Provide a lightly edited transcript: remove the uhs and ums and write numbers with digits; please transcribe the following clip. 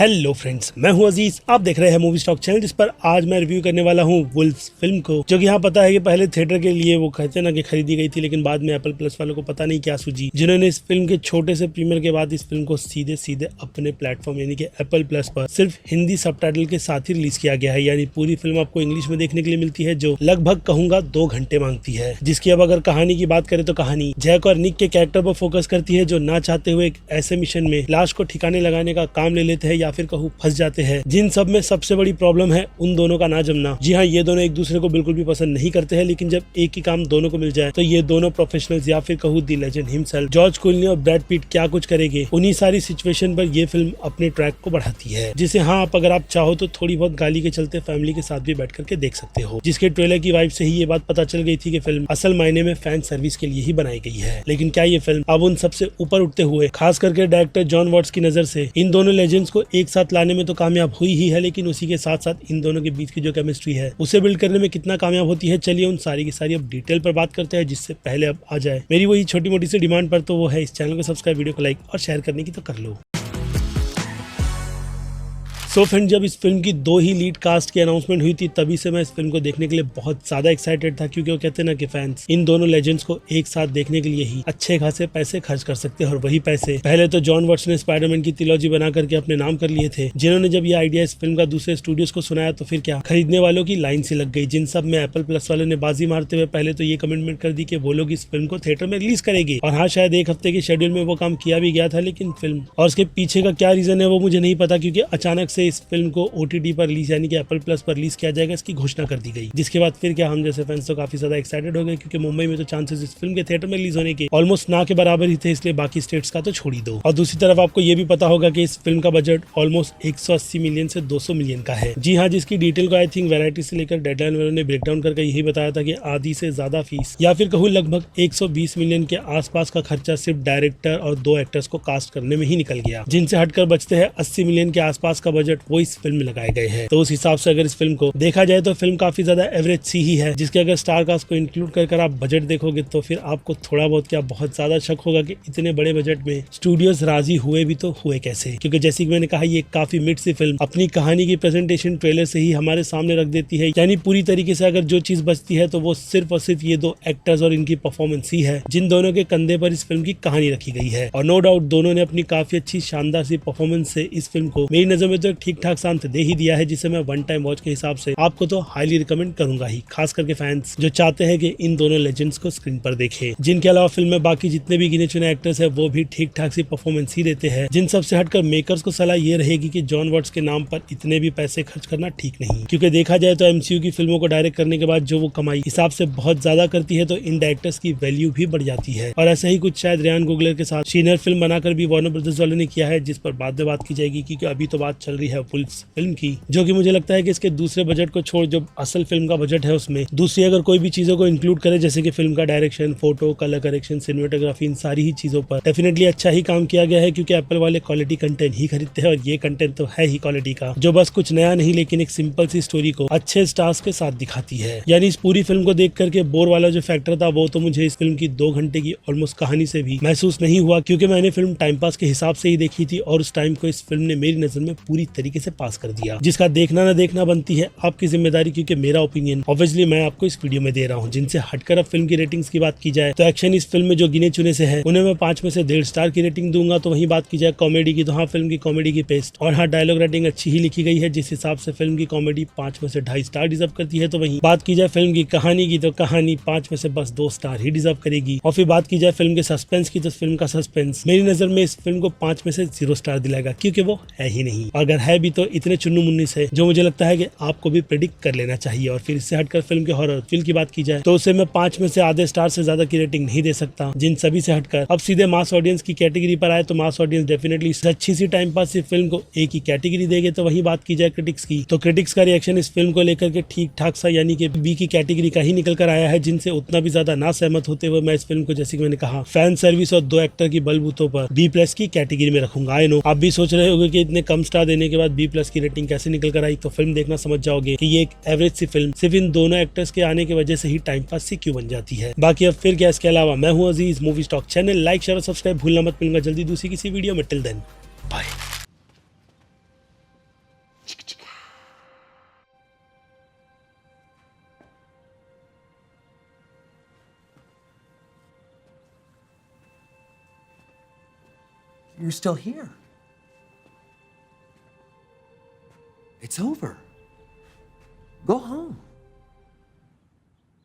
Hello friends, मैं हूं अजीज। आप देख रहे हैं मूवी स्टॉक चैनल, जिस पर आज मैं रिव्यू करने वाला हूं वुल्फ्स फिल्म को, जो कि यहाँ पता है कि पहले थिएटर के लिए वो कहते ना कि खरीदी गई थी, लेकिन बाद में एप्पल प्लस वालों को पता नहीं क्या सूझी, जिन्होंने इस फिल्म के छोटे से प्रीमियर के बाद इस फिल्म को सीधे सीधे अपने प्लेटफॉर्म यानी कि एप्पल प्लस पर सिर्फ हिंदी सबटाइटल के साथ ही रिलीज किया गया है। यानी पूरी फिल्म आपको इंग्लिश में देखने के लिए मिलती है, जो लगभग कहूंगा 2 घंटे मांगती है। जिसकी अब अगर कहानी की बात करें तो कहानी जैक और निक के कैरेक्टर पर फोकस करती है, जो ना चाहते हुए एक ऐसे मिशन में लाश को ठिकाने लगाने का काम ले लेते हैं या फिर कहूँ फंस जाते हैं। जिन सब में सबसे बड़ी प्रॉब्लम है उन दोनों का ना जमना। जी हाँ, ये दोनों एक दूसरे को बिल्कुल भी पसंद नहीं करते हैं, लेकिन जब एक ही काम दोनों को मिल जाए तो ये दोनों प्रोफेशनल्स या फिर कहूँ दी लेजेंड हिमसेल्फ जॉर्ज क्लूनी और ब्रैड पिट क्या कुछ करेंगे। उन्हीं सारी सिचुएशन पर ये फिल्म अपने ट्रैक को बढ़ाती है, जिसे हाँ आप अगर आप चाहो तो थोड़ी बहुत गाली के चलते फैमिली के साथ भी बैठ करके देख सकते हो। जिसके ट्रेलर की वाइब से ही ये बात पता चल गई थी कि फिल्म असल मायने में फैन सर्विस के लिए ही बनाई गई है। लेकिन क्या ये फिल्म अब उन सबसे ऊपर उठते हुए खास करके डायरेक्टर जॉन वॉट्स की नजर से इन दोनों लेजेंड्स को एक साथ लाने में तो कामयाब हुई ही है, लेकिन उसी के साथ साथ इन दोनों के बीच की जो केमिस्ट्री है उसे बिल्ड करने में कितना कामयाब होती है। चलिए उन सारी की सारी अब डिटेल पर बात करते हैं। जिससे पहले अब आ जाए मेरी वही छोटी मोटी सी डिमांड पर, तो वो है इस चैनल को सब्सक्राइब, वीडियो को लाइक और शेयर करने की तो कर लो। सो फ्रेंड, जब इस फिल्म की 2 ही लीड कास्ट की अनाउंसमेंट हुई थी तभी से मैं इस फिल्म को देखने के लिए बहुत ज्यादा एक्साइटेड था, क्योंकि वो कहते हैं ना कि फैंस इन दोनों लेजेंड्स को एक साथ देखने के लिए ही अच्छे खासे पैसे खर्च कर सकते हैं। और वही पैसे पहले तो जॉन वॉट्स ने स्पाइडरमैन की ट्रिलॉजी बना करके अपने नाम कर लिए थे, जिन्होंने जब ये आइडिया इस फिल्म का दूसरे स्टूडियोज को सुनाया तो फिर क्या खरीदने वालों की लाइन सी लग गई। जिन सब में एप्पल प्लस वालों ने बाजी मारते हुए पहले तो ये कमिटमेंट कर दी कि वो लोग इस फिल्म को थिएटर में रिलीज करेंगे। और हाँ, शायद 1 हफ्ते के शेड्यूल में वो काम किया भी गया था, लेकिन फिल्म और उसके पीछे का क्या रीजन है वो मुझे नहीं पता, क्योंकि अचानक से इस फिल्म को OTT पर रिलीज यानी कि एप्पल प्लस पर रिलीज किया जाएगा, इसकी घोषणा कर दी गई। जिसके बाद फिर क्या हम जैसे फैंस तो काफी ज्यादा एक्साइटेड हो गए, क्योंकि मुंबई में तो चांसेस इस फिल्म के थिएटर में रिलीज होने के ऑलमोस्ट ना के बराबर ही थे, इसलिए बाकी स्टेट्स का तो छोड़ ही दो। और दूसरी तरफ आपको ये भी पता होगा कि इस फिल्म का बजट ऑलमोस्ट 180 मिलियन से 200 मिलियन का है। जी हाँ, जिसकी डिटेल को आई थिंक वैरायटी से लेकर डेडलाइन वालों ने ब्रेकडाउन करके यही बताया था कि आधी से ज्यादा फीस या फिर कहूँ लगभग 120 मिलियन के आसपास का खर्चा सिर्फ डायरेक्टर और 2 एक्टर्स को कास्ट करने में ही निकल गया, जिनसे हटकर बचते हैं 80 मिलियन के आसपास का बजट वो इस फिल्म में लगाए गए हैं। तो उस हिसाब से अगर इस फिल्म को देखा जाए तो फिल्म काफी ज्यादा एवरेज सी ही है, जिसके अगर स्टार कास्ट को इंक्लूड कर आप बजट देखोगे तो फिर आपको थोड़ा बहुत क्या बहुत ज्यादा शक होगा कि इतने बड़े बजट में स्टूडियोज राजी हुए भी तो हुए कैसे। क्योंकि जैसे कि मैंने कहा, ये काफी मिड सी फिल्म अपनी कहानी की प्रेजेंटेशन ट्रेलर से ही हमारे सामने रख देती है। यानी पूरी तरीके से अगर जो चीज बचती है तो वो सिर्फ और सिर्फ ये 2 एक्टर्स और इनकी परफॉर्मेंस ही है, जिन दोनों के कंधे पर इस फिल्म की कहानी रखी गई है। और नो डाउट दोनों ने अपनी काफी अच्छी शानदार सी परफॉर्मेंस से इस फिल्म को मेरी नजर में तो ठीक ठाक शांत दे ही दिया है, जिसे मैं वन टाइम वॉच के हिसाब से आपको तो हाईली रिकमेंड करूंगा ही, खास करके फैंस जो चाहते हैं कि इन दोनों लेजेंड्स को स्क्रीन पर देखें। जिनके अलावा फिल्म में बाकी जितने भी गिने चुने एक्टर्स हैं वो भी ठीक ठाक सी परफॉर्मेंस ही देते हैं। जिन सबसे हटकर मेकर्स को सलाह ये रहेगी कि जॉन वॉट्स के नाम पर इतने भी पैसे खर्च करना ठीक नहीं, क्योंकि देखा जाए तो MCU की फिल्मों को डायरेक्ट करने के बाद जो वो कमाई हिसाब से बहुत ज्यादा करती है, तो इन डायरेक्टर्स की वैल्यू भी बढ़ जाती है। और ऐसा ही कुछ शायद रियान कोगलर के साथ शीनर फिल्म बनाकर भी वार्नर ब्रदर्स वालों ने किया है, जिस पर बाद में बात की जाएगी, क्योंकि अभी तो बात चल रही है वुल्फ्स फिल्म की, जो कि मुझे लगता है कि इसके दूसरे बजट को छोड़ जो असल फिल्म का बजट है उसमें दूसरी अगर कोई भी चीजों को इंक्लूड करे, जैसे कि फिल्म का direction, photo, colour correction, cinematography, इन सारी ही चीजों पर डेफिनेटली अच्छा ही काम किया गया है। क्योंकि एप्पल वाले क्वालिटी कंटेंट ही खरीदते हैं, और ये कंटेंट तो है ही क्वालिटी का, जो बस कुछ नया नहीं लेकिन एक सिंपल सी स्टोरी को अच्छे स्टार्स के साथ दिखाती है। यानी इस पूरी फिल्म को देख करके बोर वाला जो फैक्टर था वो तो मुझे इस फिल्म की 2 घंटे की ऑलमोस्ट कहानी से भी महसूस नहीं हुआ, क्योंकि मैंने फिल्म टाइम पास के हिसाब से ही देखी थी, और उस टाइम को इस फिल्म ने मेरी नजर में पूरी तरीके से पास कर दिया। जिसका देखना ना देखना बनती है आपकी जिम्मेदारी, क्योंकि मेरा ओपिनियन ऑब्वियसली मैं आपको इस वीडियो में दे रहा हूं। जिनसे हटकर अब फिल्म की रेटिंग्स की बात की जाए तो एक्शन इस फिल्म में जो गिने चुने से है उन्हें मैं 5 में से 1.5 स्टार की रेटिंग दूंगा। तो वहीं बात की जाए कॉमेडी की, तो हाँ फिल्म की कॉमेडी की पेस्ट और हाँ डायलॉग राइटिंग अच्छी ही लिखी गई है, जिस हिसाब से फिल्म की कॉमेडी 5 में से 2.5 स्टार डिजर्व करती है। तो वहीं बात की जाए फिल्म की कहानी की, तो कहानी 5 में से बस 2 स्टार ही डिजर्व करेगी। और फिर बात की जाए फिल्म के सस्पेंस की, तो फिल्म का सस्पेंस मेरी नजर में इस फिल्म को 5 में से 0 स्टार दिलाएगा, क्योंकि वो है ही नहीं। अगर है भी तो इतने चुन्नू मुन्नी से जो मुझे लगता है कि आपको भी प्रेडिक्ट कर लेना चाहिए। और फिर इससे हटकर फिल्म के हॉरर फील की बात की जाए तो उसे मैं 5 में से आधे स्टार से ज्यादा की रेटिंग नहीं दे सकता। जिन सभी से हटकर अब सीधे मास ऑडियंस की कैटेगरी पर आए तो मास ऑडियंस डेफिनेटली अच्छी सी टाइम पास से फिल्म को एक ही कैटेगरी देंगे। तो वही बात की जाए क्रिटिक्स की, तो क्रिटिक्स का रिएक्शन इस फिल्म को लेकर के ठीक ठाक सा यानी कि बी की कैटेगरी का ही निकल कर आया है, जिनसे उतना भी ज्यादा ना सहमत होते हुए मैं इस फिल्म को जैसे कि मैंने कहा फैन सर्विस और 2 एक्टर की बलबूतों पर B+ की कैटेगरी में रखूंगा। आई नो आप भी सोच रहे होंगे कि इतने कम स्टार देने के बाद B+ की रेटिंग कैसे निकल कर आई, तो फिल्म देखना समझ जाओगे कि ये एक एवरेज सी फिल्म सिर्फ इन दोनों एक्टर्स के आने की वजह से ही टाइम पास सी क्यों बन जाती है। बाकी अब फिर क्या, इसके अलावा मैं हूं Aziz, movie stock channel like share और सब्सक्राइब भूलना मत। मिलूंगा जल्दी दूसरी किसी वीडियो में। Till then bye. You're still here. It's over. Go home.